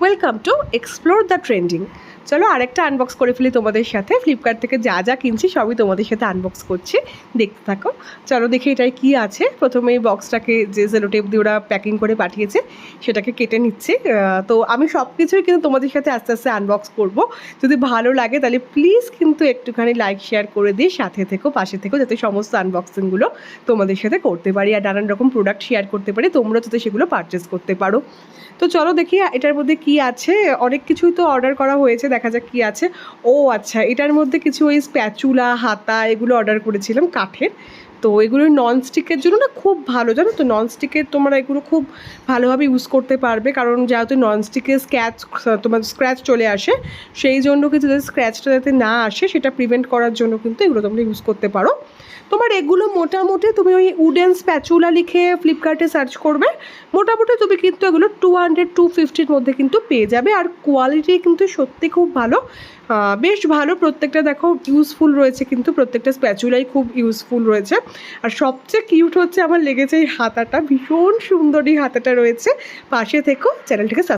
Welcome to explore the trending. চলো আরেকটা unbox করে ফেলি তোমাদের সাথে। ফ্লিপকার্ট থেকে যা যা কিনছি সবই তোমাদের সাথে আনবক্স করছি, দেখতে থাকো। চলো দেখি এটাই কী আছে। প্রথমে এই বক্সটাকে যে সেলোটেপ দিয়ে ওরা প্যাকিং করে পাঠিয়েছে সেটাকে কেটে নিচ্ছি। তো আমি সব কিছুই কিন্তু তোমাদের সাথে আস্তে আস্তে আনবক্স করব। যদি ভালো লাগে তাহলে প্লিজ কিন্তু একটুখানি লাইক শেয়ার করে দিয়ে সাথে থেকো, পাশে থেকো, যাতে সমস্ত আনবক্সিংগুলো তোমাদের সাথে করতে পারি আর নানান রকম প্রোডাক্ট শেয়ার করতে পারি, তোমরা যাতে সেগুলো পারচেস করতে পারো। তো চলো দেখি এটার মধ্যে কি আছে। অনেক কিছুই তো অর্ডার করা হয়েছে, দেখা যাক কি আছে। ও আচ্ছা, এটার মধ্যে কিছু ওই স্প্যাচুলা, হাতা এগুলো অর্ডার করেছিলাম কাঠের। তো এগুলো ননস্টিকের জন্য না খুব ভালো, জানো তো। ননস্টিকের তোমরা এগুলো খুব ভালোভাবে ইউজ করতে পারবে, কারণ যেহেতু ননস্টিকের তোমার স্ক্র্যাচ চলে আসে, সেই জন্য কিন্তু যাতে স্ক্র্যাচটা যাতে না আসে সেটা প্রিভেন্ট করার জন্য কিন্তু এগুলো তোমরা ইউজ করতে পারো। তোমার এগুলো মোটামুটি তুমি ওই উডেন স্প্যাচুলা লিখে ফ্লিপকার্টে সার্চ করবে, মোটামুটি তুমি কিন্তু এগুলো 200-250 মধ্যে কিন্তু পেয়ে যাবে। আর কোয়ালিটি কিন্তু সত্যি খুব ভালো, বেশ ভালো। প্রত্যেকটা দেখো ইউজফুল রয়েছে, কিন্তু প্রত্যেকটা স্প্যাচুলাই খুব ইউজফুল রয়েছে। আর সবচেয়ে কিউট হচ্ছে আমার লেগেছে এই হাতাটা, ভীষণ সুন্দর এই হাতাটা রয়েছে। পাশে থেকো, চ্যানেলটিকে